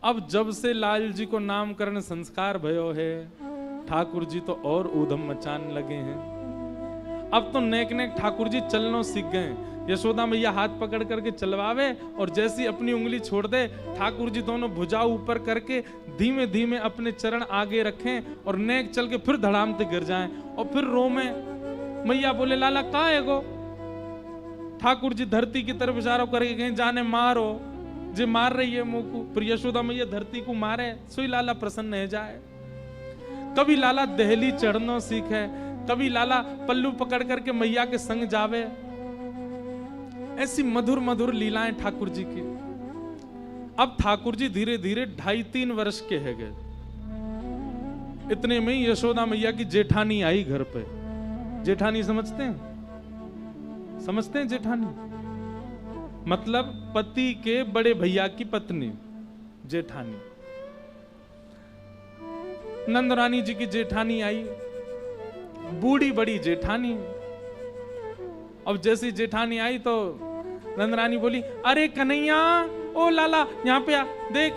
अब जब से लाल जी को नामकरण संस्कार भयो है, ठाकुर जी तो और ऊधम मचान लगे हैं। अब तो नेक नेक ठाकुर जी चलनो सीख गए। यशोदा मैया हाथ पकड़ करके चलवावे और जैसी अपनी उंगली छोड़ दे, ठाकुर जी दोनों भुजा ऊपर करके धीमे धीमे अपने चरण आगे रखें और नेक चल के फिर धड़ाम से गिर जाएं और फिर रोमे। मैया बोले लाला कहाँ है गो? ठाकुर जी धरती की तरफ इशारा करके कहीं जाने मारो, जे मार रही है मुंह को। फिर यशोदा मैया धरती को मारे, सोई लाला प्रसन्न है जाए। कभी लाला दहली चढ़नो सीखे, कभी लाला पल्लू पकड़ करके मैया के संग जावे। ऐसी मधुर मधुर लीलाएं ठाकुर जी की। अब ठाकुर जी धीरे धीरे 2.5-3 वर्ष के है गए। इतने में ही यशोदा मैया की जेठानी आई घर पे। जेठानी समझते हैं? समझते हैं जेठानी मतलब पति के बड़े भैया की पत्नी जेठानी। नंदरानी जी की जेठानी आई, बूढ़ी बड़ी जेठानी। अब जैसी जेठानी आई तो नंदरानी बोली, अरे कन्हैया, ओ लाला यहाँ पे आ, देख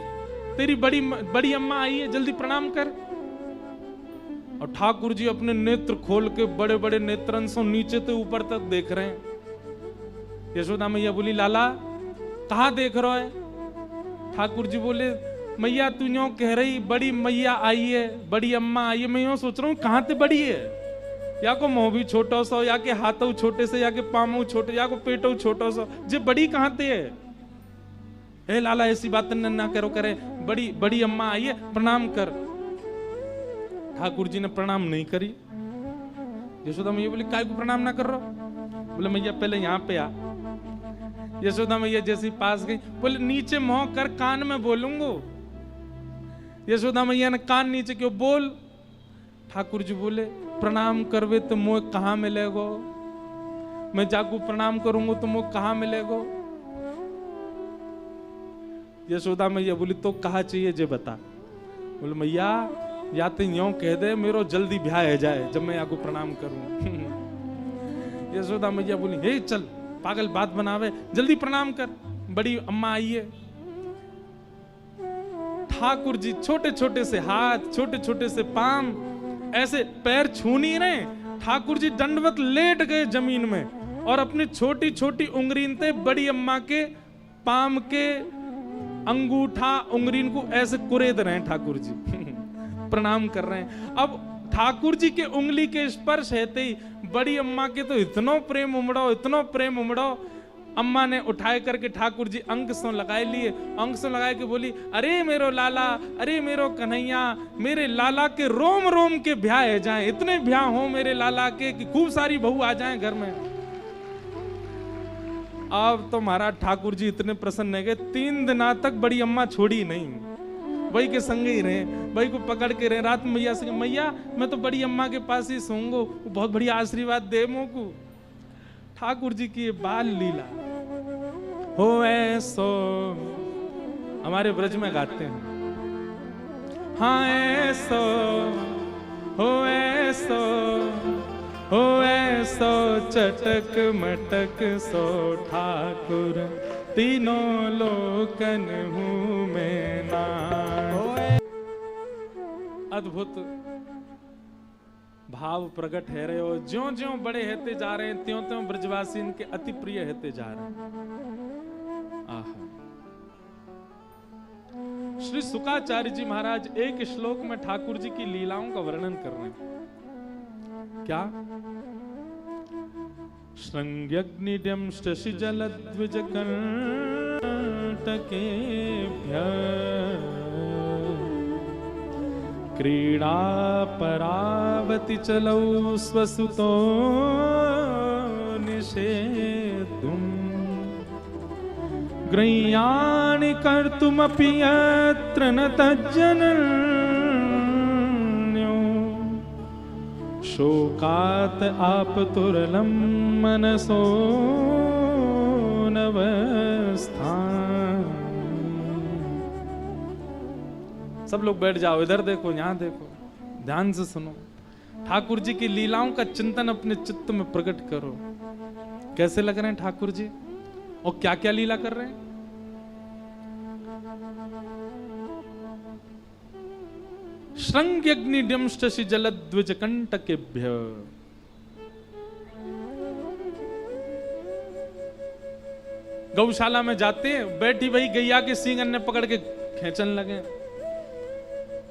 तेरी बड़ी अम्मा आई है, जल्दी प्रणाम कर। और ठाकुर जी अपने नेत्र खोल के बड़े बड़े नेत्रन से नीचे से ऊपर तक देख रहे हैं। यशोदा मैया बोली, लाला कहाँ देख रहा है? ठाकुर जी बोले, मैया तू यूं कह रही बड़ी मैया आई है, बड़ी अम्मा आई है, मैं यूं सोच रहा हूँ कहाँ से बड़ी है? या को मुंह भी छोटो सो, या के हाथों छोटे से, या के पामों छोटे, या को पेटों छोटो सो, जे बड़ी कहाँ ते है? ए लाला ऐसी बात ना करो, करे बड़ी अम्मा आई है, प्रणाम कर। ठाकुर जी ने प्रणाम नहीं करी। यशोदा मैया बोली, काय को प्रणाम ना कर रहा? बोले मैया पहले यहाँ पे आ। यशोदा मैया जैसी पास गई, बोले नीचे मुंह कर, कान में बोलूंगो। यशोदा मैया ने कान नीचे क्यों बोल। ठाकुर जी बोले, प्रणाम करवे तो मुँह कहाँ मिलेगो? मैं जाकू प्रणाम करूंगा तो मुँह कहाँ मिलेगो? यशोदा मैया बोली, तो कहा चाहिए जे बता। बोले मैया या तो यूं कह दे मेरो जल्दी ब्याह है जाए जब मैं आपको प्रणाम करूं। यशोदा मैया बोली, हे चल पागल बात बनावे, जल्दी प्रणाम कर, बड़ी अम्मा आई है। ठाकुर जी छोटे छोटे से हाथ, छोटे छोटे से पाम, ऐसे पैर छू नहीं रहे। ठाकुर जी दंडवत लेट गए जमीन में और अपनी छोटी छोटी उंगलीन से बड़ी अम्मा के पाम के अंगूठा उंगलीन को ऐसे कुरेद रहे हैं। ठाकुर जी प्रणाम कर रहे हैं। अब ठाकुर जी के उंगली के स्पर्श हेते ही बड़ी अम्मा के तो इतनो प्रेम उमड़ो, इतनो प्रेम उमड़ो। अम्मा ने उठाए करके ठाकुर जी अंक सो लगाए लिए, अंक सो लगाए के बोली, अरे मेरो लाला, अरे मेरो कन्हैया, मेरे लाला के रोम रोम के ब्याह है जाए, इतने ब्याह हो मेरे लाला के कि खूब सारी बहू आ जाए घर में। अब तो महाराज ठाकुर जी इतने प्रसन्न है गए, 3 दिन तक बड़ी अम्मा छोड़ी नहीं, वही के संग ही रहे, वही को पकड़ के रहे। रात में मैया से, मैया मैं तो बड़ी अम्मा के पास ही सोऊंगो, वो बहुत बढ़िया आशीर्वाद दे मो को। ठाकुर जी की ये बाल लीला हो ऐसो हमारे ब्रज में गाते हैं। हाँ ऐसो हो ऐसो हो ऐसो चटक मटक सो ठाकुर, तीनों लोकन हूँ मैं ना। अद्भुत भाव प्रकट है रहे हो। ज्यों ज्यों बड़े हेते जा रहे हैं, त्यों त्यों ब्रजवासी इनके अति प्रिय हेते जा रहे हैं। आहा। श्री शुकाचार्य जी महाराज एक श्लोक में ठाकुर जी की लीलाओं का वर्णन कर रहे हैं। क्या? श्रृंग्यग्निड्यं शशि जलद्विज कंटकेभ्यः क्रीडा परावति चलौ स्वसुतो निषेधुम् ग्रह्याणि कर्तुमपि यत्र न तज्जनन्यो शोकात् आपतुरलं मनसो नवस्थान्। सब लोग बैठ जाओ, इधर देखो, यहाँ देखो, ध्यान से सुनो। ठाकुर जी की लीलाओं का चिंतन अपने चित्त में प्रकट करो। कैसे लग रहे हैं ठाकुर जी और क्या क्या लीला कर रहे हैं? श्रृंग्यग्निड्यंष्टि जलद्विज कंटकेभ्य। गौशाला में जाते हैं, बैठी वही गैया के सींगन ने पकड़ के खेचन लगे,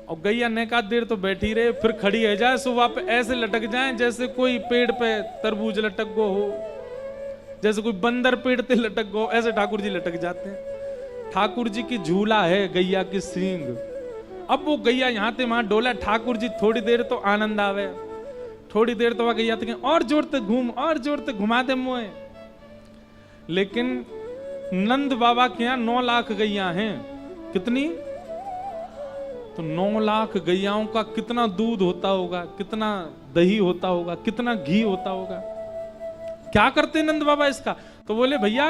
और गैया नेकात देर तो बैठी रहे, फिर खड़ी है जाए, सुबह पे ऐसे लटक जाए जैसे कोई पेड़ पे तरबूज लटक गो हो, जैसे कोई बंदर पेड़ पे लटक गो, ऐसे ठाकुर जी लटक जाते हैं। ठाकुर जी की झूला है गैया की सींग। अब वो गैया यहां ते वहां डोला, ठाकुर जी थोड़ी देर तो आनंद आवे, थोड़ी देर तो वह गैया तक और जोर तक घूम, और जोर तक घुमा दे मोए। लेकिन नंद बाबा के यहां 9 लाख गैया हैं। कितनी? तो 9 लाख गैयाओं का कितना दूध होता होगा, कितना दही होता होगा, कितना घी होता होगा। क्या करते नंद बाबा इसका? तो बोले भैया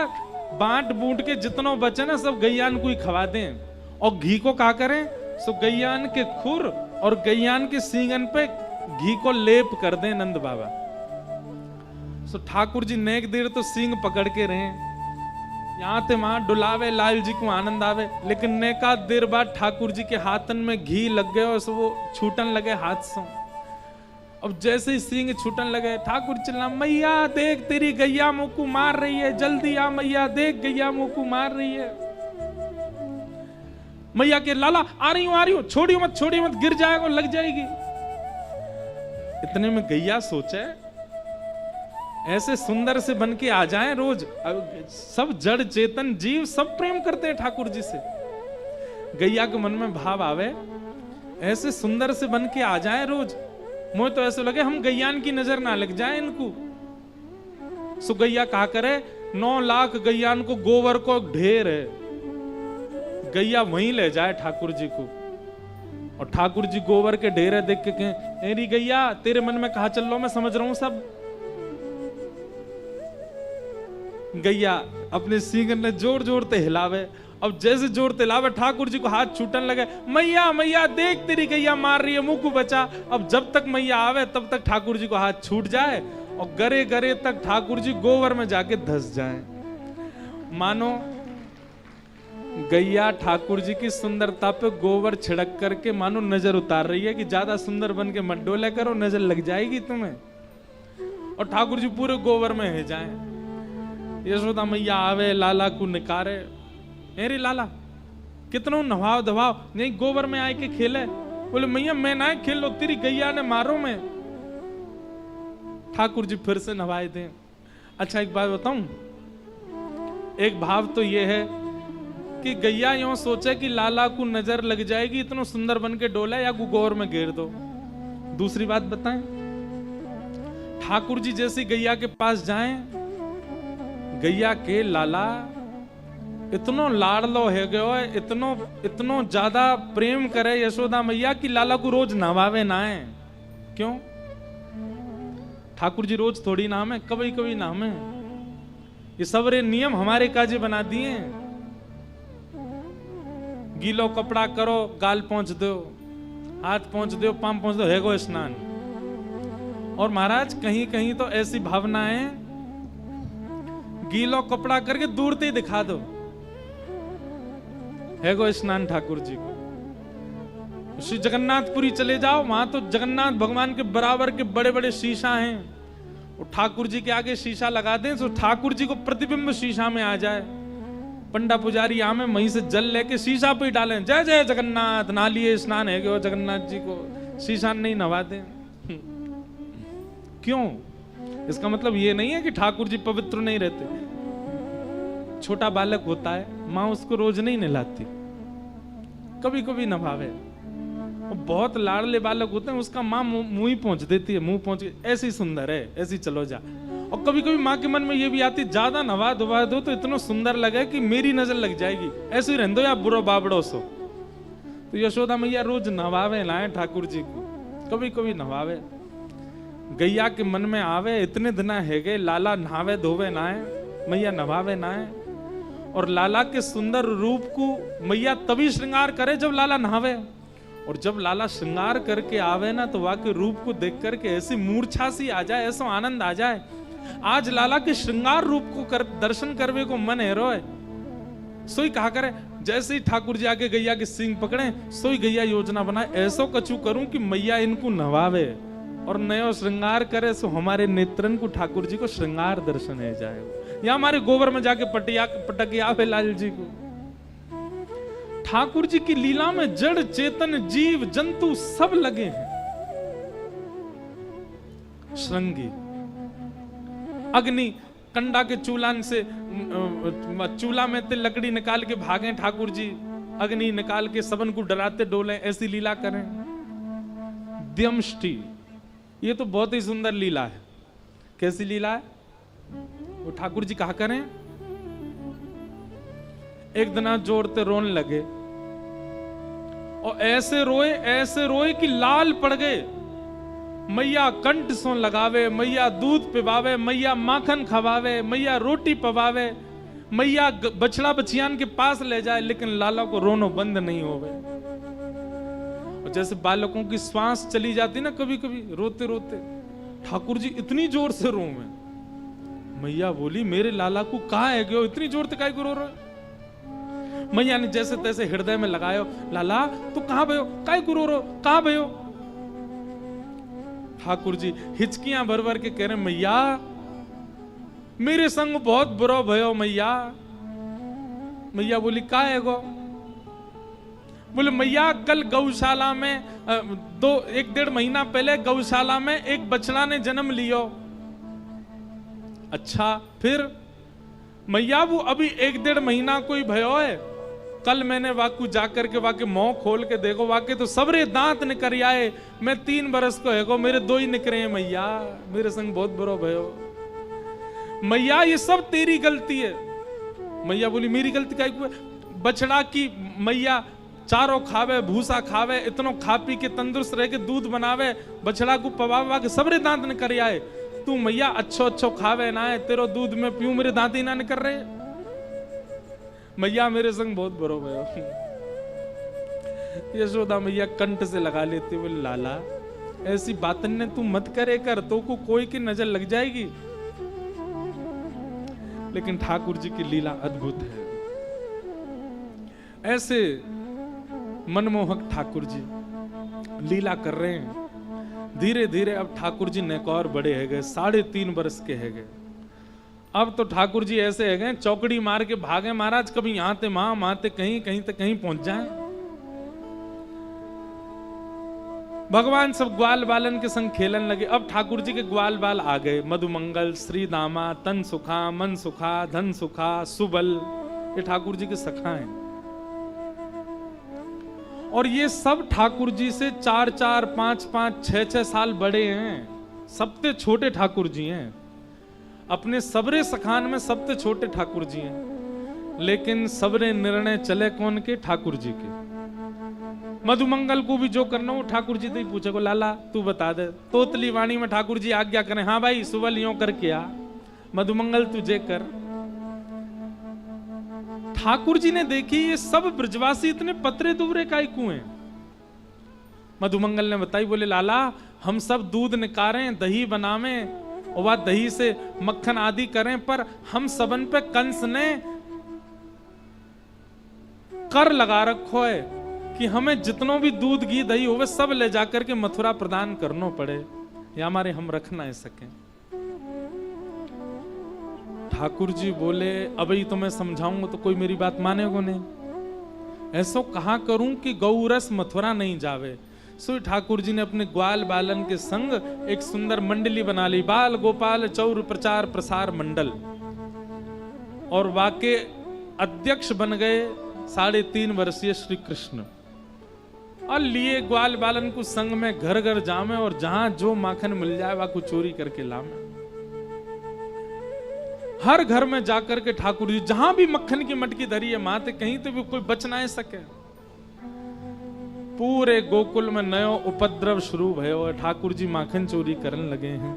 बांट बूंट के जितना बचे ना सब गैयान को ही खवा दें, और घी को क्या करें, सो गैयान के खुर और गैयान के सींगन पे घी को लेप कर दें नंद बाबा। सो ठाकुर जी नेक देर तो सींग पकड़ के रहे, यहाँ ते वहां डुलावे, लाल जी को आनंद आवे। लेकिन नेका देर बाद ठाकुर जी के हाथन में घी लग गए और वो छूटन लगे हाथ से। अब जैसे ही सींग छूटन लगे, ठाकुर चिल्ला, मैया देख तेरी गैया मुक्कू मार रही है, जल्दी आ मैया, देख गैया मुक्कू मार रही है। मैया के लाला आ रही हूं, छोड़ियो मत, छोड़ियो मत, गिर जाएगा, लग जाएगी। इतने में गैया सोचे ऐसे सुंदर से बन के आ जाएं रोज। सब जड़ चेतन जीव सब प्रेम करते हैं ठाकुर जी से। गैया के मन में भाव आवे ऐसे सुंदर से बन के आ जाएं रोज, मुझे तो ऐसे लगे हम गैयान की नजर ना लग जाए इनको। सो गैया कहा करे, 9 लाख गैयान को गोबर को ढेर है, गैया वहीं ले जाए ठाकुर जी को। और ठाकुर जी गोबर के ढेर देख के कहें, मेरी गैया तेरे मन में कहा चल लो, मैं समझ रहा हूं सब। गैया अपने सींगन ने जोर जोर ते हिलावे। अब जैसे जोर ते हिलावे ठाकुर जी को हाथ छूटन लगे, मैया मैया देख तेरी गैया मार रही है, मुंह को बचा। अब जब तक मैया आवे तब तक ठाकुर जी को हाथ छूट जाए और गरे गरे तक ठाकुर जी गोबर में जाके धस जाए। मानो गैया ठाकुर जी की सुंदरता पे गोबर छिड़क करके मानो नजर उतार रही है कि ज्यादा सुंदर बन के मत डोले करो, नजर लग जाएगी तुम्हें। और ठाकुर जी पूरे गोबर में है जाए। यशोदा मैया आवे, लाला को निकारे, अरे लाला कितनों नवाव दबाव, नहीं गोबर में आए के खेले। बोले मैया मैं ना खेल लो, तेरी गैया ने मारो मैं। ठाकुर जी फिर से नवाए दें। अच्छा एक बात बताऊं, एक भाव तो ये है कि गैया यूं सोचे कि लाला को नजर लग जाएगी, इतना सुंदर बन के डोला या गोबर में घेर दो। दूसरी बात बताएं, ठाकुर जी जैसी गैया के पास जाएं, गैया के लाला इतनो लाडलो है गयो है, इतनो ज्यादा प्रेम करे यशोदा मैया कि लाला को रोज नहवावे ना है। क्यों? ठाकुर जी रोज थोड़ी नाम है, कभी कभी नाम है। ये सबरे नियम हमारे काजे बना दिए। गीलो कपड़ा करो, गाल पहुंच दो, हाथ पहुंच दो, पाम पहुंच दो, हैगो स्नान। और महाराज कहीं कहीं तो ऐसी भावनाएं गीलो कपड़ा करके दूर से दिखा दो, है गो स्नान ठाकुर जी को। श्री जगन्नाथपुरी चले जाओ, वहां तो जगन्नाथ भगवान के बराबर के बड़े बड़े शीशा हैं। और ठाकुर जी के आगे शीशा लगा दें तो ठाकुर जी को प्रतिबिंब शीशा में आ जाए। पंडा पुजारी आमे वहीं से जल लेके शीशा पे डालें, जय जय जगन्नाथ, नालिए स्नान है गो जगन्नाथ जी को, शीशा नहीं नवा दें। क्यों? इसका मतलब ये नहीं है कि ठाकुर जी पवित्र नहीं रहते। छोटा बालक होता है, माँ उसको रोज नहीं नहलाती, कभी कभी नभावे। बहुत लाडले बालक होते हैं, उसका माँ मुंह ही पहुंच देती है, मुंह पहुंच ऐसी सुंदर है, ऐसी चलो जा। और कभी कभी माँ के मन में ये भी आती, ज्यादा नवा धुवा दो तो इतना सुंदर लगे कि मेरी नजर लग जाएगी, ऐसे ही रहने दो या बुरो बाबड़ो सो। तो यशोदा मैया रोज नवावे लाए ठाकुर जी को, कभी कभी नवावे। गैया के मन में आवे, इतने दिन है गए लाला नहावे धोवे ना है, मैया नवावे ना है। और लाला के सुंदर रूप को मैया तभी श्रृंगार करे जब लाला नहावे। और जब लाला श्रृंगार करके आवे ना तो वहां के रूप को देख करके ऐसी मूर्छा सी आ जाए, ऐसा आनंद आ जाए। आज लाला के श्रृंगार रूप को दर्शन करवे को मन है रोए। सोई कहा करे, जैसे ही ठाकुर जी आके गैया के सींग पकड़े, सोई गैया योजना बनाए, ऐसो कछु करूं कि मैया इनको नवावे और नयो श्रृंगार करे, सो हमारे नेत्रन को ठाकुर जी को श्रृंगार दर्शन है जाए, या हमारे गोबर में जाके पटक आवे लाल जी को। ठाकुर जी की लीला में जड़ चेतन जीव जंतु सब लगे हैं। श्रृंगी अग्नि कंडा के चूल्हा से चूल्हा में ते लकड़ी निकाल के भागे ठाकुर जी, अग्नि निकाल के सबन को डराते डोले, ऐसी लीला करें। द्यमष्टि, ये तो बहुत ही सुंदर लीला है। कैसी लीला है वो ठाकुर जी कहा करें। एक दिन जोड़ते रोने लगे और ऐसे रोए कि लाल पड़ गए। मैया कंठ सो लगावे, मैया दूध पिवावे, मैया माखन खवावे, मैया रोटी पवावे, मैया बछड़ा बछियान के पास ले जाए, लेकिन लाला को रोनो बंद नहीं होवे। और जैसे बालकों की श्वास चली जाती ना कभी कभी रोते रोते, ठाकुर जी इतनी जोर से रोवे। मैया बोली मेरे लाला को कहाँ है गयो, इतनी जोर से काहे को रो रहे। मैया ने जैसे तैसे हृदय में लगायो, लाला तू कहाँ भयो, काहे को रो रहे, कहाँ भयो। ठाकुर जी हिचकियां भर भर के कह रहे, मैया मेरे संग बहुत बुरा भयो मैया। मैया बोली का है गो। बोले मैया कल गौशाला में 1-1.5 महीना पहले गौशाला में एक बछड़ा ने जन्म लियो। अच्छा फिर। मैया वो अभी 1-1.5 महीना कोई भयो है, कल मैंने वाकू जाकर के वाके मुंह खोल के देखो, वाके तो सबरे दांत निकर आए। मैं 3 बरस को है गो, मेरे 2 ही निकरे हैं मैया, मेरे संग बहुत बुरा भयो। मैया ये सब तेरी गलती है। मैया बोली मेरी गलती क्या है। बछड़ा की मैया चारों खावे, भूसा खावे, इतनो खा पी के तंदुरुस्त रह के दूध बनावे, बछड़ा को पवावा के सबरे दांत निकर आए। तू मैया अच्छो खावे ना है, तेरो दूध में पीऊं मेरे दांत ही ना निकर रहे। मैया मेरे संग बहुत बुरा भयो। यशोदा मैया कंठ से लगा लेती, बोले लाला ऐसी बातन ने तू मत करे कर, तो को कोई की नजर लग जाएगी। लेकिन ठाकुर जी की लीला अद्भुत है। ऐसे मनमोहक ठाकुर जी लीला कर रहे हैं। धीरे धीरे अब ठाकुर जी नेकौर बड़े है गए, 3.5 बरस के है गए। अब तो ठाकुर जी ऐसे है गए चौकड़ी मार के भागे, महाराज कभी यहां ते वहां ते कहीं, कहीं तक कहीं पहुंच जाए। भगवान सब ग्वाल बालन के संग खेलन लगे। अब ठाकुर जी के ग्वाल बाल आ गए, मधुमंगल, श्री दामा, तन सुखा, मन सुखा, धन सुखा, सुबल, ये ठाकुर जी के सखा हैं। और ये सब ठाकुर जी से 4-4, 5-5, 6-6 साल बड़े हैं। सबसे छोटे ठाकुर जी हैं। अपने सबरे सखान में सबसे छोटे ठाकुर जी हैं। लेकिन सबरे निर्णय चले कौन के? ठाकुर जी के। मधुमंगल को भी जो करना हो ठाकुर जी से ही पूछे को, लाला तू बता दे। तोतली वाणी में ठाकुर जी आज्ञा करें, हाँ भाई सुबह यूं करके आ, मधुमंगल तुझे कर। ठाकुर जी ने देखी ये सब ब्रजवासी इतने पतरे दुबरे काहे क्यों हैं? मधुमंगल ने बताई, बोले लाला हम सब दूध निकालें, दही बनावें और वह दही से मक्खन आदि करें, पर हम सबन पे कंस ने कर लगा रखो है कि हमें जितनों भी दूध घी दही होवे सब ले जाकर के मथुरा प्रदान करना पड़े, या हमारे हम रख ना सकें। ठाकुर जी बोले अभी तो मैं समझाऊंगा तो कोई मेरी बात मानेगो नहीं। ऐसो कहा करूं कि गौरस मथुरा नहीं जावे। सो ठाकुर जी ने अपने ग्वाल बालन के संग एक सुंदर मंडली बना ली, बाल गोपाल चौर प्रचार प्रसार मंडल, और वाके अध्यक्ष बन गए 3.5 वर्षीय श्री कृष्ण। और लिए ग्वाल बालन को संग में घर घर जामे और जहां जो माखन मिल जाए वह को चोरी करके लामे। हर घर में जाकर के ठाकुर जी जहां भी मक्खन की मटकी धरी है माते, कहीं तो भी कोई बच ना सके। पूरे गोकुल में नयो उपद्रव शुरू भयो और ठाकुर जी माखन चोरी करने लगे हैं।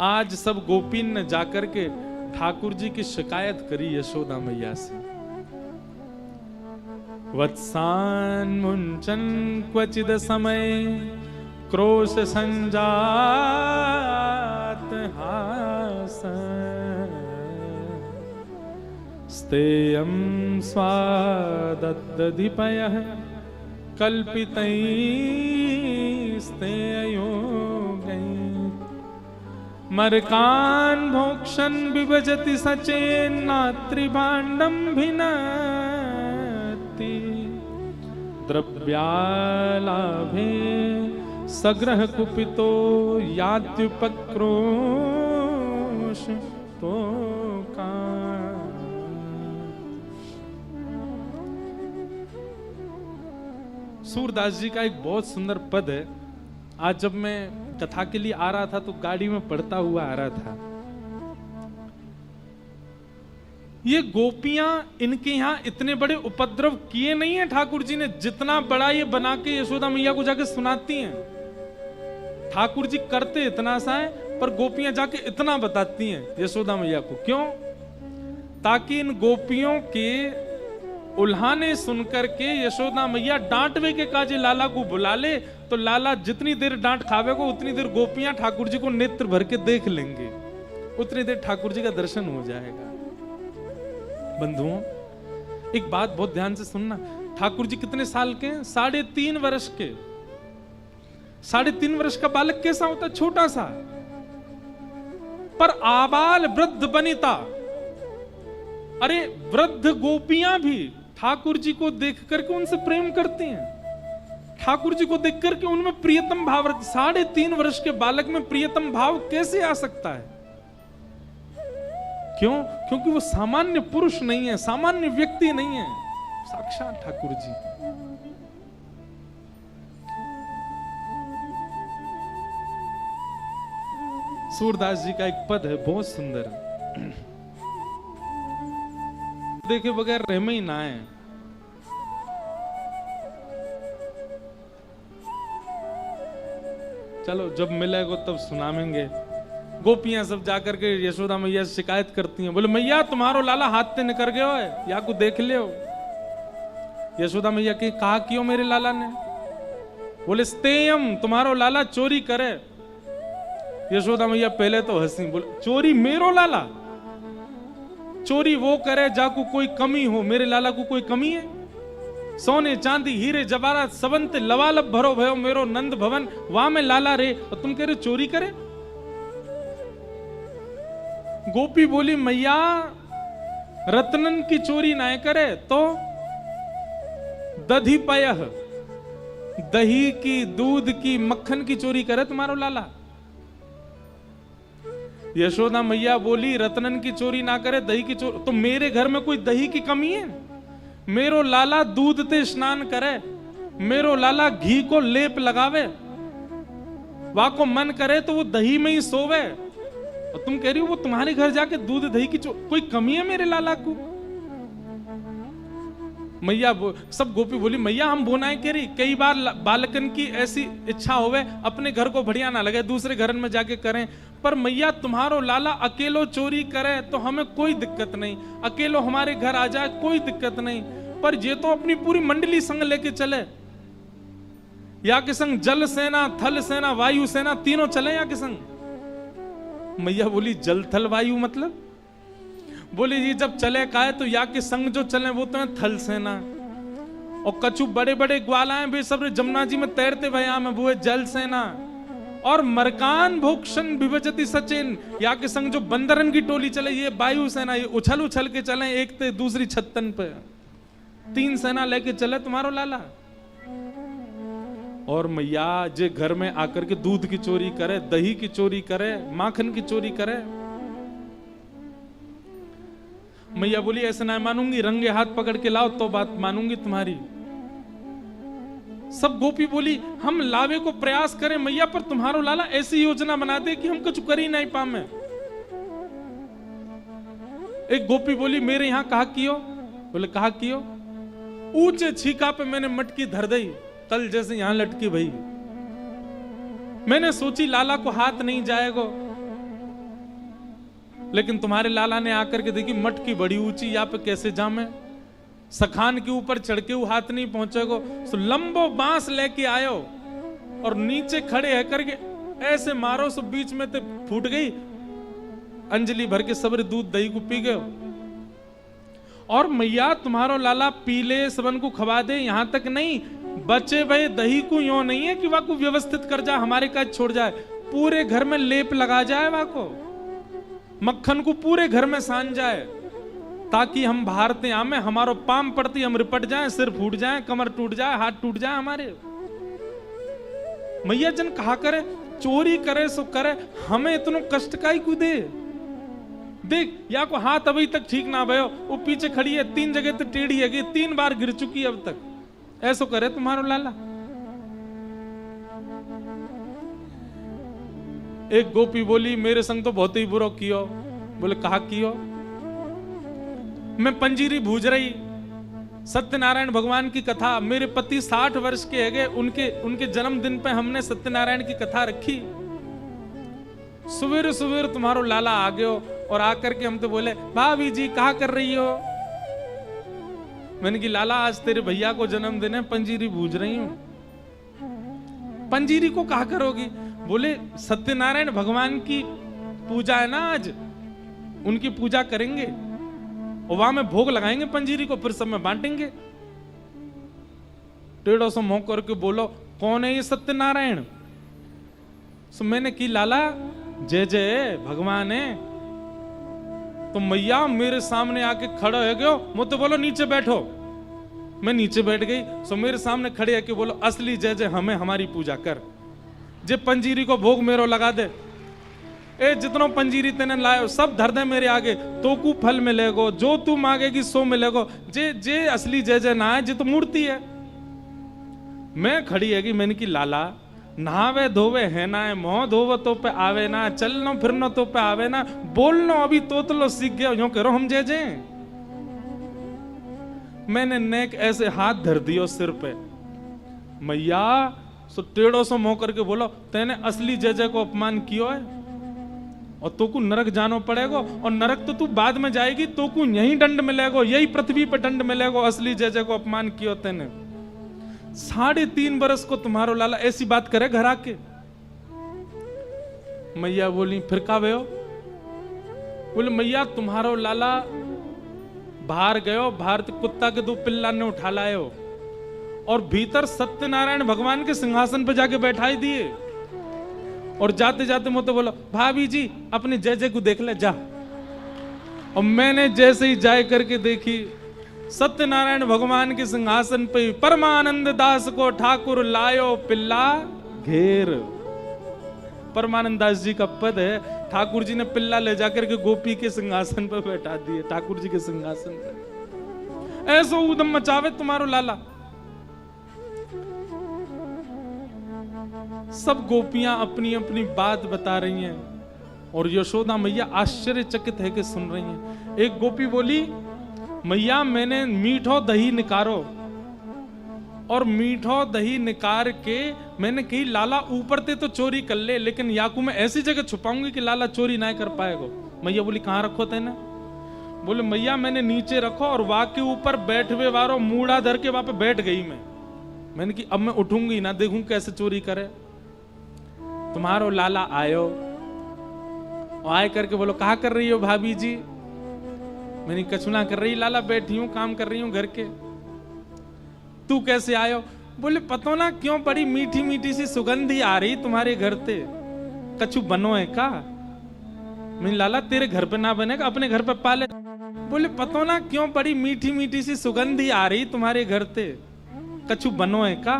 आज सब गोपीन ने जाकर के ठाकुर जी की शिकायत करी यशोदा मैया से। वत्सान मुंचन क्वचिद समय क्रोश संजात हास तेयं स्वाददधिपयः कल्पितैस्तेऽयोगैः मरकान् भोक्षन् विभजति सचेन्नात्रिभाण्डं भिन्नति द्रव्यालाभे सग्रह कुपितो यात्युपक्रोश तो सूरदास जी का एक बहुत सुंदर पद है। आज जब मैं कथा के लिए आ रहा था तो गाड़ी में पढ़ता हुआ आ रहा था। ये गोपियां इनके यहां इतने बड़े उपद्रव किए नहीं है ठाकुर जी ने, जितना बड़ा ये बना के यशोदा मैया को जाके सुनाती हैं। ठाकुर जी करते इतना सा है पर गोपियां जाके इतना बताती हैं यशोदा मैया को। क्यों? ताकि इन गोपियों के उल्हाने सुनकर के यशोदा मैया डांटवे के काजे लाला को बुला ले, तो लाला जितनी देर डांट खावे को उतनी देर गोपियां ठाकुर जी को नेत्र भर के देख लेंगे, उतनी देर ठाकुर जी का दर्शन हो जाएगा। बंधुओं, एक बात बहुत ध्यान से सुनना। ठाकुर जी कितने साल के हैं? 3.5 वर्ष के। 3.5 वर्ष का बालक कैसा होता है? छोटा सा। पर आबाल वृद्ध बनिता, अरे वृद्ध गोपियां भी ठाकुर जी को देख करके उनसे प्रेम करती हैं। ठाकुर जी को देख करके उनमें प्रियतम भाव। 3.5 वर्ष के बालक में प्रियतम भाव कैसे आ सकता है? क्यों? क्योंकि वो सामान्य पुरुष नहीं है, सामान्य व्यक्ति नहीं है, साक्षात ठाकुर जी। सूरदास जी का एक पद है बहुत सुंदर, देखे बगैर रह में ही ना है। चलो जब मिलेगा तब सुनाएंगे। गोपियां सब जाकर के यशोदा मैया से शिकायत करती हैं, बोले मैया तुम्हारो लाला हाथ से निकल गयो है, या को देख लियो। यशोदा मैया के कहा क्यों मेरे लाला ने? बोले स्तेयम, तुम्हारो लाला चोरी करे। यशोदा मैया पहले तो हंसी, बोले चोरी मेरो लाला? चोरी वो करे जाको कोई कमी हो, मेरे लाला को कोई कमी है? सोने चांदी हीरे जवाहरात सबंत लवालब भरो भयो मेरो नंद भवन, वहां में लाला रे, और तुम कह रहे चोरी करे? गोपी बोली मैया रत्नन की चोरी ना करे तो दधी पयह, दही की, दूध की, मक्खन की चोरी करे तुम्हारो लाला? यशोदा मैया बोली रत्नन की चोरी ना करे, दही की चोरी, तो मेरे घर में कोई दही की कमी है? मेरो लाला दूध ते स्नान करे, मेरो लाला घी को लेप लगावे, वाको मन करे तो वो दही में ही सोवे, और तुम कह रही हो वो तुम्हारे घर जाके दूध दही की कोई कमी है मेरे लाला को? मैया सब गोपी बोली मैया हम बोनाए कह रही, कई बार बालकन की ऐसी इच्छा होवे अपने घर को बढ़िया ना लगे दूसरे घर में जाके करें, पर मैया तुम्हारो लाला अकेलो चोरी करे तो हमें कोई दिक्कत नहीं, अकेलो हमारे घर आ जाए कोई दिक्कत नहीं, पर ये तो अपनी पूरी मंडली संग लेके चले, या के संग जल सेना, थल सेना, वायु सेना तीनों चले या के संग। मैया बोली जल थल वायु मतलब? बोले जी जब चले का है तो या के संग जो चले वो तो है थल सेना, और कछु बड़े बड़े ग्वालाएं भी सब जमुना जी में तैरते भया में वो है जल सेना, और मरकान भोक्षण विभजति सचेन, या के संग जो बंदरन की टोली चले ये वायु सेना, ये उछल उछल के चले एक ते दूसरी छत्तन पे, 3 सेना लेके चले तुम्हारो लाला। और मैया जे घर में आकर के दूध की चोरी करे, दही की चोरी करे, माखन की चोरी करे, मैया बोली ऐसे ना मानूंगी, रंगे हाथ पकड़ के लाओ तो बात मानूंगी तुम्हारी। सब गोपी बोली हम लावे को प्रयास करें मैया, पर तुम्हारो लाला ऐसी योजना बना दे कि हम कुछ कर ही नहीं पाए। एक गोपी बोली मेरे यहां कहा कियो? बोले कहा कियो? ऊंचे छीका पे मैंने मटकी धर दी, कल जैसे यहां लटकी भाई, मैंने सोची लाला को हाथ नहीं जाएगा, लेकिन तुम्हारे लाला ने आकर के देखी मटकी बड़ी ऊंची, यहाँ पे कैसे जामे, सखान के ऊपर चढ़ के वो हाथ नहीं पहुंचेगा, तो लंबो बांस लेके आयो और नीचे खड़े है करके ऐसे मारो, सो बीच में तो फूट गई, अंजलि भर के सबरे दूध दही को पी गए, और मैया तुम्हारो लाला पीले सबन को खवा दे, यहां तक नहीं बचे भय दही को यो नहीं है कि वह को व्यवस्थित कर जाए, हमारे काज छोड़ जाए, पूरे घर में लेप लगा जाए, वह को मक्खन को पूरे घर में सान जाए, ताकि हम भारते आमे हमारो पाम पड़ती हम रिपट जाए, सिर फूट जाए, कमर टूट जाए, हाथ टूट जाए हमारे। मैया जन कहा करे चोरी करे सो करे, हमें इतनो कष्ट का ही को दे। देख या को हाथ अभी तक ठीक ना भयो, वो पीछे खड़ी है, 3 जगह तो टेढ़ी है, 3 बार गिर चुकी अब तक, ऐसो करे तुम्हारो लाला। एक गोपी बोली मेरे संग तो बहुत ही बुरा कियो। बोले कहा कियो? मैं पंजीरी भूज रही, सत्यनारायण भगवान की कथा, मेरे पति 60 वर्ष के है, उनके जन्मदिन पे हमने सत्यनारायण की कथा रखी। सवेरे सवेरे तुम्हारो लाला आ गयो और आकर के हम तो बोले भाभी जी कहा कर रही हो? मैंने कि लाला आज तेरे भैया को जन्मदिन है, पंजीरी भूज रही हूं। पंजीरी को कहा करोगी? बोले सत्यनारायण भगवान की पूजा है ना आज, उनकी पूजा करेंगे और वहां में भोग लगाएंगे पंजीरी को, फिर सब में बांटेंगे। टेढ़ो सो मुंह करके बोलो कौन है ये सत्यनारायण? सो मैंने की लाला जय जय भगवान है। तो मैया मेरे सामने आके खड़ो है गयो, मुझे बोलो नीचे बैठो। मैं नीचे बैठ गई। सो मेरे सामने खड़े है कि बोलो असली जय जय हमें हमारी पूजा कर, जे पंजीरी को भोग मेरो लगा दे। ए जितनो पंजीरी तेने लायो सब धर दे मेरे आगे, तो को फल मिलेगो, जो तू मांगेगी सो मिलेगो। जे जे असली जय जय ना है, जे तो मूर्ति है। मैं खड़ी है कि मैंने की लाला नहावे धोवे है ना, मोह धोवो तो पे आवे ना, चलनो फिरनो तो पे आवे ना, बोलनो अभी तोतलो सीख गया, यूं करो हम जय जय। मैंने नेक ऐसे हाथ धर दियो सिर पे। मैया सो टेढ़ो सो मुंह करके बोलो तेने असली जय जय को अपमान कियो है और तो को नरक जानो पड़ेगो, और नरक तो तू बाद में जाएगी, तो को यही दंड मिलेगो, यही पृथ्वी पे दंड मिलेगो, असली जय जय को अपमान कियो तेने। 3.5 बरस को तुम्हारो लाला ऐसी बात करे घर आके। मैया बोली फिर का भयो? बोले मैया तुम्हारो लाला बाहर गयो, बाहर कुत्ता के 2 पिल्ला ने उठा लायो और भीतर सत्यनारायण भगवान के सिंहासन पर जाके बैठाई दिए, और जाते जाते मुझे बोलो भाभी जी अपने जय जय को देख ले जा। और मैंने जैसे ही जाए करके देखी, सत्यनारायण भगवान के सिंहासन पे परमानंद दास को ठाकुर लायो पिल्ला घेर। परमानंद दास जी का पद है, ठाकुर जी ने पिल्ला ले जाकर के गोपी के सिंहासन पर बैठा दिए, ठाकुर जी के सिंहासन पर। ऐसो उदम मचावे तुम्हारो लाला। सब गोपियां अपनी अपनी बात बता रही हैं और यशोदा मैया आश्चर्यचकित है कि सुन रही हैं। एक गोपी बोली मैया मैंने मीठो दही निकारो, और मीठो दही निकार के मैंने कही लाला ऊपर ते तो चोरी कर ले, लेकिन याकू मैं ऐसी जगह छुपाऊंगी कि लाला चोरी ना कर पाएगा। मैया बोली कहां रखो तेने? बोले मैया मैंने नीचे रखो, और वहां के ऊपर बैठवे वारो मूड़ा धर के वहां पे बैठ गई मैंने कि अब मैं उठूंगी ना, देखूं कैसे चोरी करे। तुम्हारो लाला आयो, आए करके बोलो कहा कर रही हो भाभी जी? मैंने कछुना कर रही लाला, बैठी हूं काम कर रही हूं घर के। तू कैसे आयो? बोले पतो ना क्यों बड़ी मीठी मीठी सी सुगंधी आ रही तुम्हारे घर से, कछु बनो है का? मैंने लाला तेरे घर पे ना बनेगा, अपने घर पे पाले। बोले पतो ना क्यों बड़ी मीठी मीठी सी सुगंधी आ रही तुम्हारे घर से, कछु बनो है का?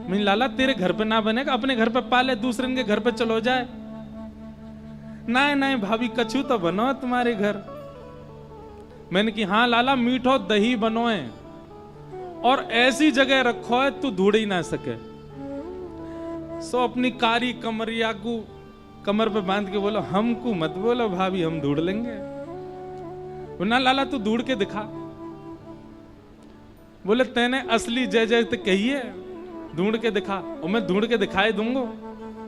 मैंने लाला तेरे घर पे ना बनेगा, अपने घर पे पाले, दूसरे के घर पे चलो जाए। नहीं नहीं भाभी कछु तो बनो है तुम्हारे घर। मैंने कि हाँ लाला मीठो दही बनो है, और ऐसी जगह रखो है तू ढूंढ ही ना सके। सो अपनी कारी कमरिया को कमर पे बांध के बोलो हमको मत बोलो भाभी, हम ढूंढ लेंगे। ना लाला तू ढूंढ के दिखा। बोले तेने असली जय जय तो कही है, ढूंढ के दिखा। और मैं ढूंढ के दिखाए दूंगा।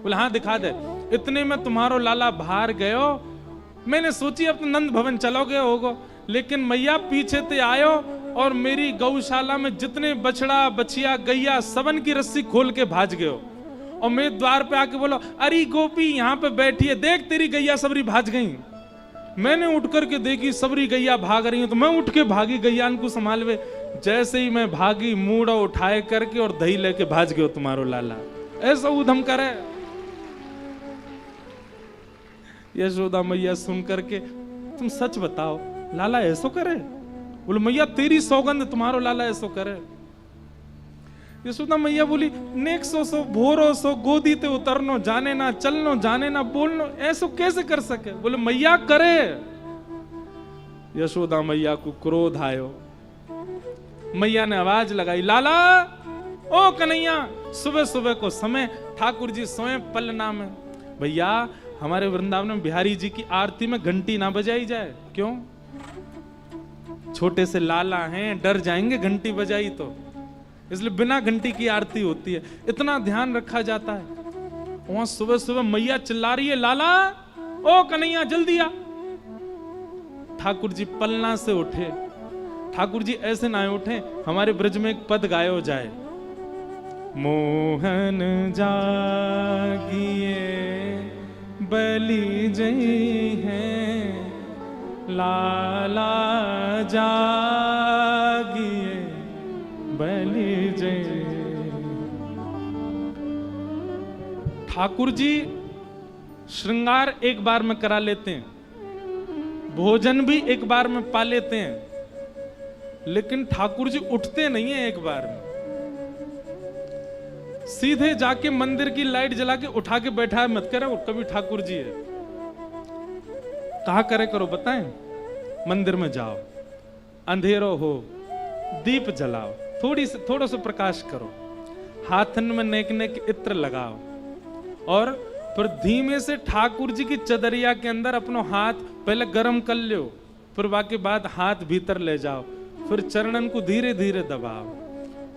बोले हाँ दिखा दे। इतने में तुम्हारो लाला बाहर गयो। मैंने सोची अब तो नंद भवन चलोगे होगो, लेकिन मैया पीछे ते आयो और मेरी गौशाला में जितने बछड़ा बछिया गैया सबन की रस्सी खोल के भाज गयो। और मैं द्वार पे आके बोलो अरे गोपी यहाँ पे बैठी है, देख तेरी गैया सबरी भाज गई। मैंने उठ करके देखी सबरी गैया भाग रही है, तो मैं उठ के भागी गैया को संभालवे। जैसे ही मैं भागी, मूड़ा उठाए करके और दही लेके भाज गयो तुम्हारो लाला। ऐसा उधम करे। यशोदा मैया सुन करके, तुम सच बताओ लाला ऐसो करे? बोले मैया तेरी सौगंध तुम्हारो लाला ऐसो करे। यशोदा मैया बोली नेक सो भोरो सो गोदी ते उतरनो जाने ना, चलनो जाने ना, बोलनो ऐसो कैसे कर सके? बोले मैया करे। यशोदा मैया को क्रोध आयो। मैया ने आवाज लगाई, लाला ओ कन्हैया, सुबह सुबह को समय ठाकुर जी सोए पलना में। भैया हमारे वृंदावन में बिहारी जी की आरती में घंटी ना बजाई जाए। क्यों? छोटे से लाला हैं, डर जाएंगे घंटी बजाई तो, इसलिए बिना घंटी की आरती होती है। इतना ध्यान रखा जाता है। वहां सुबह सुबह मैया चिल्ला रही है, लाला ओ कन्हैया जल्दी आ। ठाकुर जी पलना से उठे। ठाकुर जी ऐसे ना उठे, हमारे ब्रज में एक पद गायो जाए, मोहन जागिए बलि जई है, लाला जागिए बलि जय। ठाकुर जी श्रृंगार एक बार में करा लेते हैं, भोजन भी एक बार में पा लेते हैं, लेकिन ठाकुर जी उठते नहीं है एक बार में। सीधे जाके मंदिर की लाइट जला के उठा के बैठा है मत करे, कभी ठाकुर जी है। कहा करे करो बताएं? मंदिर में जाओ, अंधेरो हो, दीप जलाओ, थोड़ा सा प्रकाश करो, हाथन में नेक नेक इत्र लगाओ, और फिर धीमे से ठाकुर जी की चदरिया के अंदर अपनो हाथ पहले गरम कर लो, फिर बाकी बाद हाथ भीतर ले जाओ, फिर चरणन को धीरे धीरे दबाओ,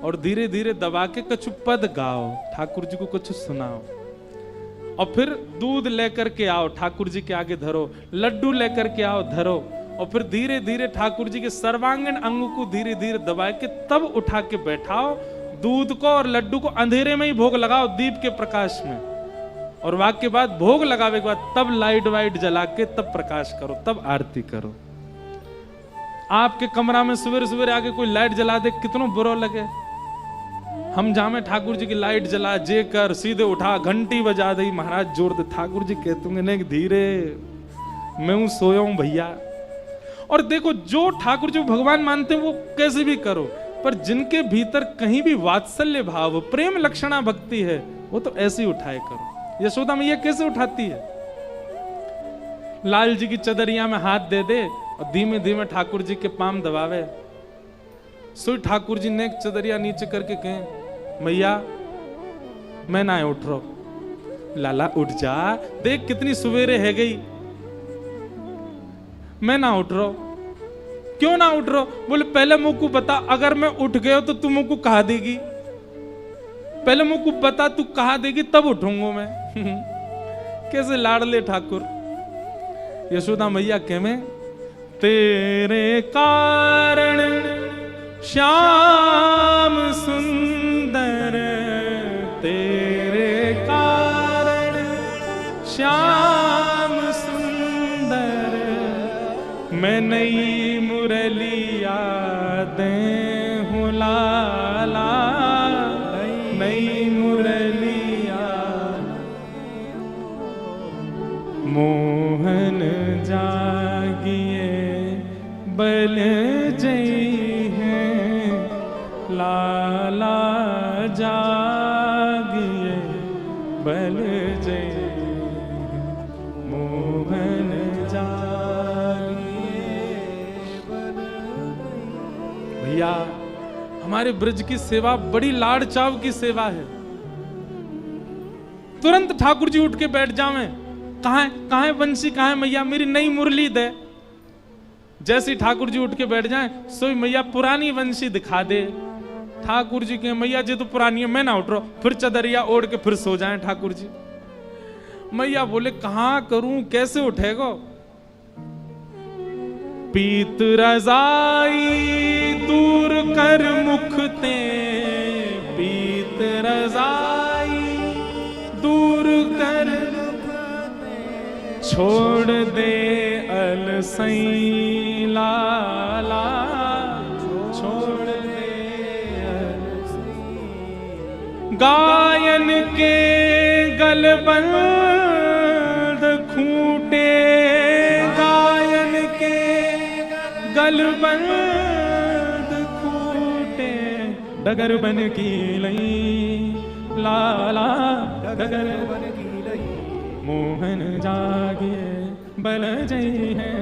और धीरे धीरे दबा के कुछ पद गाओ, ठाकुर जी को कुछ सुनाओ, और फिर दूध लेकर के आओ, ठाकुर जी के आगे धरो, लड्डू लेकर के आओ, धरो, और फिर धीरे धीरे ठाकुर जी के सर्वांगीण अंग को धीरे धीरे दबा के तब उठा के बैठाओ। दूध को और लड्डू को अंधेरे में ही भोग लगाओ, दीप के प्रकाश में, और वाक के बाद भोग लगावे के बाद तब लाइट वाइट जला के तब प्रकाश करो, तब आरती करो। आपके कमरा में सवेरे सवेरे आके कोई लाइट जला दे, कितना बुरा लगे। हम जामे ठाकुर जी की लाइट जला जे कर, सीधे उठा घंटी बजा दी, महाराज जोर दे। ठाकुर जी कहते हैं धीरे, मैं हूं सोया हूं भैया। और देखो जो ठाकुर जी भगवान मानते हैं वो कैसे भी करो, पर जिनके भीतर कहीं भी वात्सल्य भाव, प्रेम लक्षणा भक्ति है, वो तो ऐसे ही उठाए करो। यशोदा मैया कैसे उठाती है? लाल जी की चदरिया में हाथ दे दे और धीमे धीमे ठाकुर जी के पाम दबावे। सो ठाकुर जी ने चदरिया नीचे करके कहे, मैया मैं ना उठ रहा। लाला उठ जा, देख कितनी सवेरे है गई, मैं ना उठ रहा। क्यों ना उठ रहा? बोले पहले मुझ को बता, अगर मैं उठ गया तो तू मुझ को कहा देगी, पहले मुझ को बता तू कहा देगी तब उठूंगा मैं। कैसे लाडले ठाकुर। यशोदा मैया कह में, तेरे कारण श्याम सुंदर, तेरे कारण श्याम सुंदर, मैं नई मुरलिया दे हूँ लाला, नई मुरलिया। मोहन जागिए बल जई है, लाला जागिए बल जई, मोहन जागिए बल। भैया हमारे ब्रज की सेवा बड़ी लाड़ चाव की सेवा है। तुरंत ठाकुर जी उठ के बैठ जावे, कहाँ है बंसी, कहाँ है मैया, मेरी नई मुरली दे। जैसे ठाकुर जी उठ के बैठ जाएं, सोई मैया पुरानी बंसी दिखा दे। ठाकुर जी के मैया जी तो पुरानी है, मैं ना उठ रहा। फिर चदरिया ओढ़ के फिर सो जाएं ठाकुर जी। मैया बोले कहां करूं, कैसे उठेगा? पीत रजाई दूर कर मुख ते, पीत रजाई दूर कर छोड़ दे अल सई लाला छोड़ दे गायन के गलबंद खूंटे, गायन के गलबंद खूंटे, डगर बन की लई लाला डगर बन की लई, मोहन जागिए बल जय है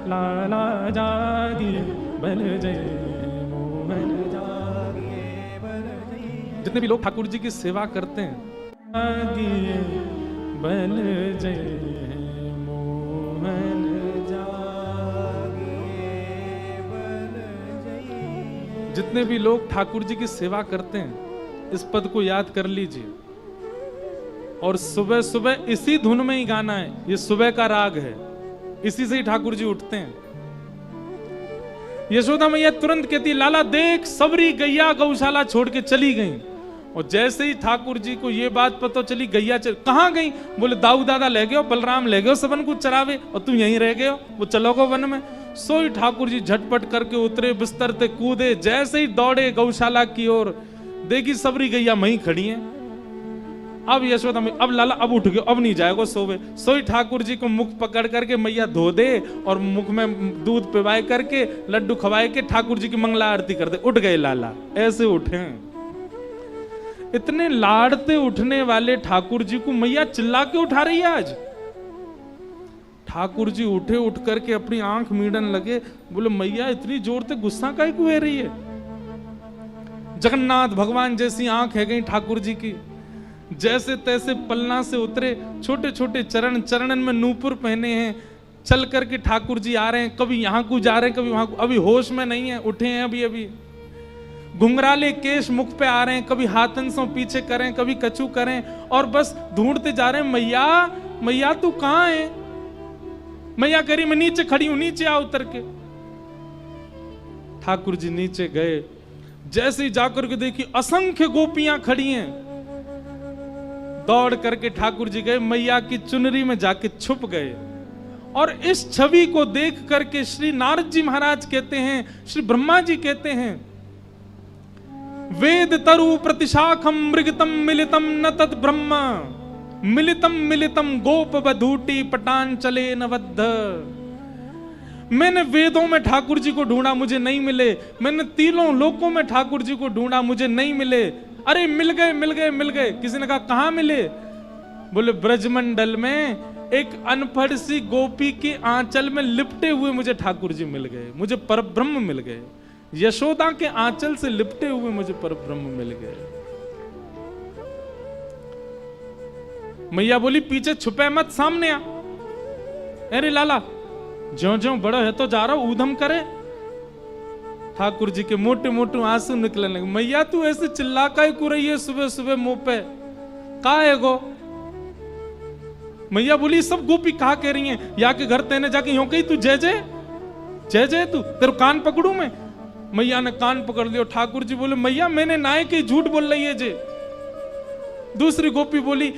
लाला जागिए बल जय, मोहन जागिए बल जय। जितने भी लोग ठाकुर जी की सेवा करते हैं, जागिए बल जय मोहन जागिए बल जय। जितने भी लोग ठाकुर जी की सेवा करते हैं, इस पद को याद कर लीजिए और सुबह सुबह इसी धुन में ही गाना है। ये सुबह का राग है, इसी से ही ठाकुर जी उठते हैं। यशोदा मैया तुरंत कहती लाला देख सबरी गैया गौशाला छोड़ के चली गई। और जैसे ही ठाकुर जी को ये बात पता चली गैया कहां गई, बोले दाऊ दादा ले गए, बलराम ले गए सबन को चरावे और तू यहीं रह गए, वो चलोगे वन में। सोई ठाकुर जी झटपट करके उतरे, बिस्तर पे कूदे, जैसे ही दौड़े गौशाला की ओर, देखी सबरी गैया वहीं खड़ी है। अब यशोदा में अब लाला अब उठ गयो, अब नहीं जाएगा सोवे। सोई ठाकुर जी को मुख पकड़ करके मैया धो दे और मुख में दूध पिवाए करके लड्डू खवाए के ठाकुर जी की मंगला आरती कर दे। उठ गए लाला, ऐसे उठे। इतने लाड़ते उठने वाले ठाकुर जी को मैया चिल्ला के उठा रही है आज। ठाकुर जी उठे, उठ करके अपनी आंख मीड़न लगे, बोले मैया इतनी जोर से गुस्सा काहे को हो रही है। जगन्नाथ भगवान जैसी आंख है गई ठाकुर जी की। जैसे तैसे पलना से उतरे, छोटे छोटे चरण, चरणन में नूपुर पहने हैं, चल करके ठाकुर जी आ रहे हैं, कभी यहां को जा रहे हैं, कभी वहां को, अभी होश में नहीं है, उठे हैं अभी अभी। घुंघराले केश मुख पे आ रहे हैं, कभी हाथन से पीछे करें, कभी कछू करें, और बस ढूंढते जा रहे हैं मैया मैया तू कहां है। मैया कह रही मैं नीचे खड़ी हूं, नीचे आ उतर के। ठाकुर जी नीचे गए, जैसे ही जाकर के देखी असंख्य गोपियां खड़ी हैं, दौड़ करके ठाकुर जी गए, मैया की चुनरी में जाके छुप गए। और इस छवि को देख करके श्री नारद जी महाराज कहते हैं, श्री ब्रह्मा जी कहते हैं, वेद तरु प्रतिशाखम मृगतम मिलितम न तद ब्रह्म मिलितम मिलितम गोप बधूटी पटांचले नवद्ध। मैंने वेदों में ठाकुर जी को ढूंढा, मुझे नहीं मिले। मैंने तीनों लोकों में ठाकुर जी को ढूंढा, मुझे नहीं मिले। अरे मिल गए मिल गए मिल गए। किसी ने कहा कहां मिले, बोले ब्रजमंडल में एक अनपढ़ सी गोपी के आंचल में लिपटे हुए मुझे ठाकुर जी मिल गए, मुझे परब्रह्म मिल गए। यशोदा के आंचल से लिपटे हुए मुझे परब्रह्म मिल गए। मैया बोली पीछे छुपे मत, सामने आ। अरे लाला ज्यों ज्यों बड़ा है तो जा रहा हूं, ऊधम करे। ठाकुर जी के मोटे मोटे आंसू निकलने लगे। मैया तू ऐसे चिल्ला काहे को रही है सुबह सुबह मुंह पे, का है गो। मैया बोली सब गोपी कहा कह रही हैं, या के घर तेने जाके यूं कही तू जय जय जय जय, तू तेरे कान पकड़ू मैं। मैया ने कान पकड़ लियो। ठाकुर जी बोले मैया मैंने नाय के झूठ बोल रही है जे। दूसरी गोपी बोली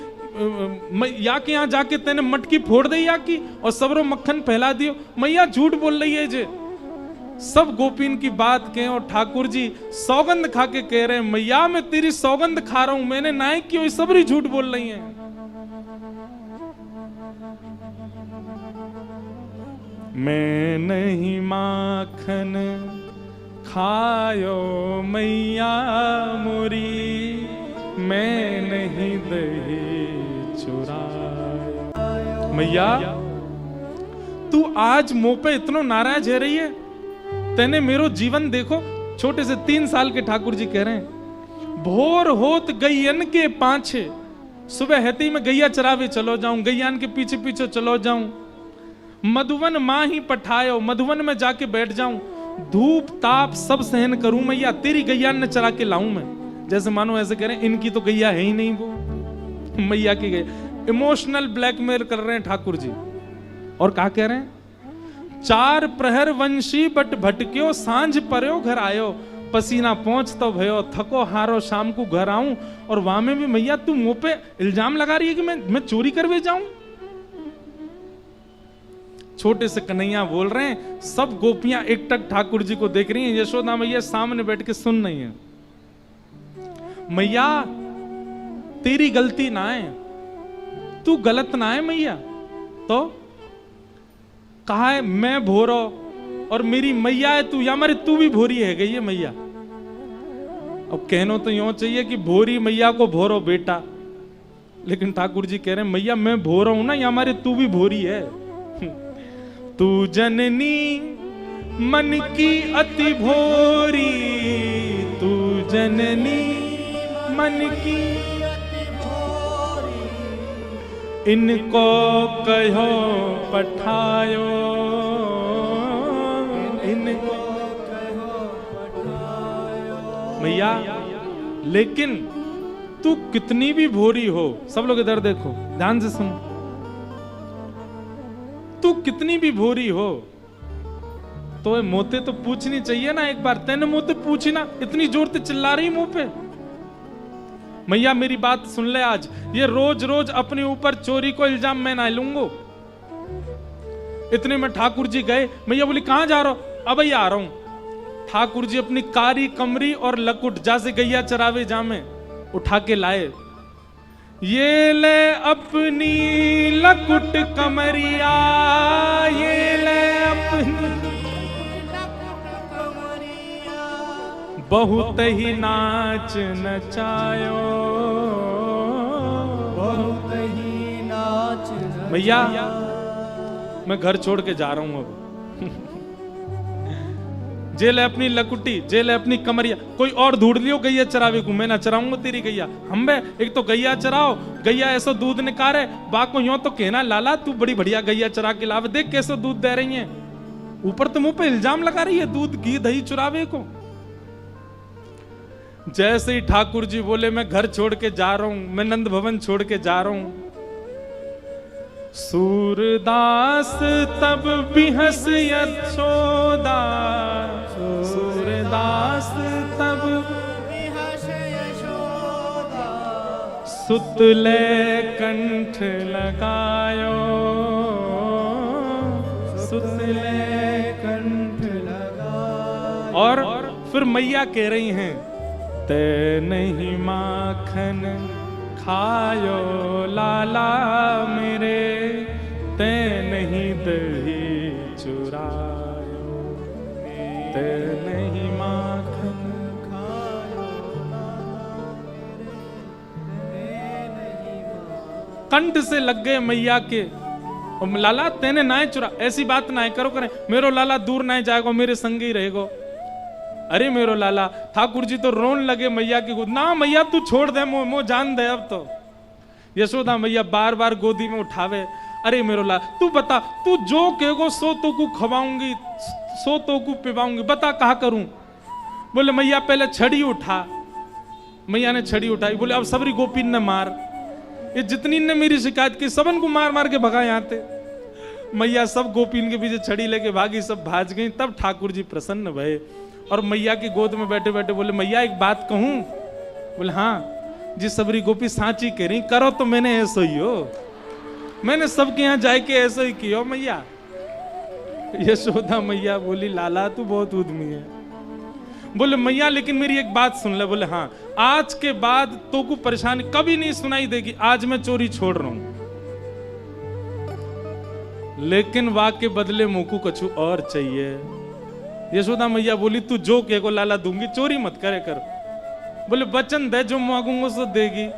या के यहां जाके तेने मटकी फोड़ दी या की और सबरो मक्खन फैला दियो। मैया झूठ बोल रही है जे। सब गोपीन की बात कहें और ठाकुर जी सौगंध खा के कह रहे हैं मैया मैं तेरी सौगंध खा रहा हूं, मैंने नाय की हुई सबरी झूठ बोल रही हैं। मैं नहीं माखन खायो मैया मोरी, मैं नहीं दही चुरायो। मैया तू आज मुंह पे इतना नाराज है रही है, तेने मेरो जीवन देखो। छोटे से 3 साल के ठाकुर जी कह रहे हैं भोर होत गैयन के पाछे, सुबह हेती में गैया चरावे चलो जाऊं, गैयान के पीछे पीछे चलो जाऊं। मधुवन मां ही पठायो, मधुवन में जाके बैठ जाऊं। धूप ताप सब सहन करूं मैया, तेरी गैया ने चरा के लाऊं मैं। जैसे मानो ऐसे कह रहे हैं इनकी तो गैया है ही नहीं, वो मैया की गैया। इमोशनल ब्लैकमेल कर रहे हैं ठाकुर जी। और क्या कह रहे हैं, 4 प्रहर वंशी बट भटक्यो, सांझ पर्यो घर आयो। पसीना पहुंच तो भयो, थको हारो शाम को घर आऊं। और वहां में भी मैया तू मुंह पे इल्जाम लगा रही है कि मैं चोरी करवे जाऊं। छोटे से कन्हैया बोल रहे हैं, सब गोपियां एकटक ठाकुर जी को देख रही हैं। यशोदा मैया सामने बैठ के सुन रही हैं। मैया तेरी गलती ना है, तू गलत ना है मैया। तो कहा है मैं भोरो और मेरी मैया है तू, या मारे तू भी भोरी है गई है मैया। अब कहनो तो यूं चाहिए कि भोरी मैया को भोरो बेटा, लेकिन ठाकुर जी कह रहे हैं मैया मैं भोरा हूं ना, या मारे तू भी भोरी है। तू जननी मन की अति भोरी, तू जननी मन की अति भोरी, इनको कहो पठायो, इनको कहो पठायो। मैया लेकिन तू कितनी भी भोरी हो, सब लोग इधर देखो ध्यान से सुनो, तू कितनी भी भोरी हो तो मोते तो पूछनी चाहिए ना एक बार। तेने मोते पूछी ना, इतनी जोर से चिल्ला रही मुंह पे। मैया मेरी बात सुन ले, आज ये रोज रोज अपने ऊपर चोरी को इल्जाम मैं ना लूंगा। इतने में ठाकुर जी गए। मैया बोली कहां जा रहा हो? अब ही आ रहा हूं। ठाकुर जी अपनी कारी कमरी और लकुट जैसे गैया चरावे जामे उठा के लाए। ये ले अपनी लकुट कमरिया, ये ले अपनी बहुत ही नाच नचायो, बहुत ही नाच। भैया मैं घर छोड़ के जा रहा हूं अब। जेल है अपनी लकुटी, जेल है अपनी कमरिया, कोई और ढूंढ लियो गैया चरावे को, मैं ना चराऊंगा तेरी गैया। हम बे एक तो गैया चराओ, गैया ऐसा दूध निकारे, बाको यूं तो कहना लाला तू बड़ी बढ़िया गैया चरा के लावे, देख कैसे दूध दे रही है। ऊपर तो मुंह पे इल्जाम लगा रही है दूध घी दही चुरावे को। जैसे ही ठाकुर जी बोले मैं घर छोड़ के जा रहा हूं, मैं नंद भवन छोड़ के जा रहा हूं, सूरदास तब बिहस यशोदा, सूरदास तब बिहस यशोदा, सुतले कंठ लगायो, सुतले कंठ लगायो। और फिर मैया कह रही हैं ते नहीं माखन खायो लाला मेरे, ते नहीं दही चुरायो, ते नहीं माखन खायो मेरे। कंठ से लग गए मैया के, और लाला तेने ना चुरा, ऐसी बात ना करो करें, मेरो लाला दूर ना जाएगा, मेरे संग ही रहेगो। अरे मेरो लाला, ठाकुर जी तो रोन लगे मैया की गोद। ना मैया तू छोड़ दे, मो जान दे अब तो। यशोदा मैया बार बार गोदी में उठावे। अरे मेरो लाला तू बता, तू जो कहेगो सो तो को खवाऊंगी, सो तो को पिवाऊंगी, बता कहा करूं। बोले मैया पहले छड़ी उठा। मैया ने छड़ी उठाई, बोले अब सबरी गोपीन ने मार, ये जितनी ने मेरी शिकायत की सबन को मार मार के भगा यहाँ थे। मैया सब गोपीन के पीछे छड़ी लेके भागी, सब भाज गई। तब ठाकुर जी प्रसन्न भये और मैया की गोद में बैठे बैठे बोले मैया एक बात कहूं? बोले हाँ जी सबरी गोपी सांची कह रही, करो तो मैंने ऐसा ही हो, मैंने सबके यहाँ जाके ऐसा ही किया मैया। यशोदा मैया बोली लाला तू बहुत उद्यमी है। बोले मैया लेकिन मेरी एक बात सुन ले। बोले हाँ, आज के बाद तो को परेशानी कभी नहीं सुनाई देगी, आज मैं चोरी छोड़ रहा हूं, लेकिन वाक के बदले मुझको कुछ और चाहिए। यशोदा मैया बोली तू जो कहेगो लाला दूंगी, चोरी मत करे कर। बोले वचन दे, जो मांगूंगा सो देगी।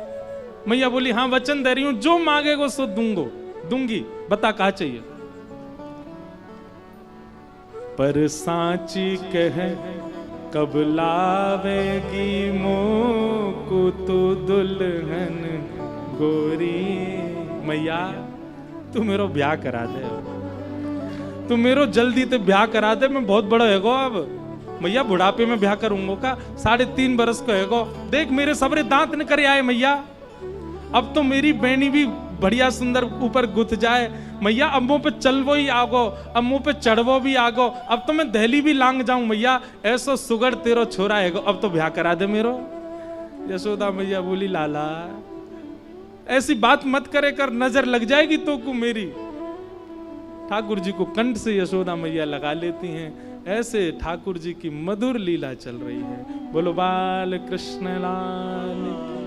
मैया बोली हाँ वचन दे रही हूं, जो मांगेगो सो दूंगी, बता कहा चाहिए। पर सांची कह कब लावेगी मोको तो दुल्हन गोरी। मैया तू मेरो ब्याह करा दे, तू मेरो जल्दी ते ब्याह करा दे, मैं बहुत बड़ा हैगो अब। मैया बुढ़ापे में ब्याह करूंगो का, 3.5 बरस का हैगो। देख मेरे सबरे दांत न करे आए मैया, अब तो मेरी बेनी भी बढ़िया सुंदर ऊपर गुथ जाए मैया। अब मुंह पे चलवो ही आगो, अब मुंह पे चढ़वो भी आगो, अब तो मैं दहली भी लांग जाऊं मैया, ऐसो सुगड़ तेरो छोरा हैगो, अब तो ब्याह करा दे मेरो। यशोदा मैया बोली लाला ऐसी बात मत करे कर, नजर लग जाएगी तो को मेरी। ठाकुर जी को कंठ से यशोदा मैया लगा लेती हैं। ऐसे ठाकुर जी की मधुर लीला चल रही है। बोलो बाल कृष्ण लाल की।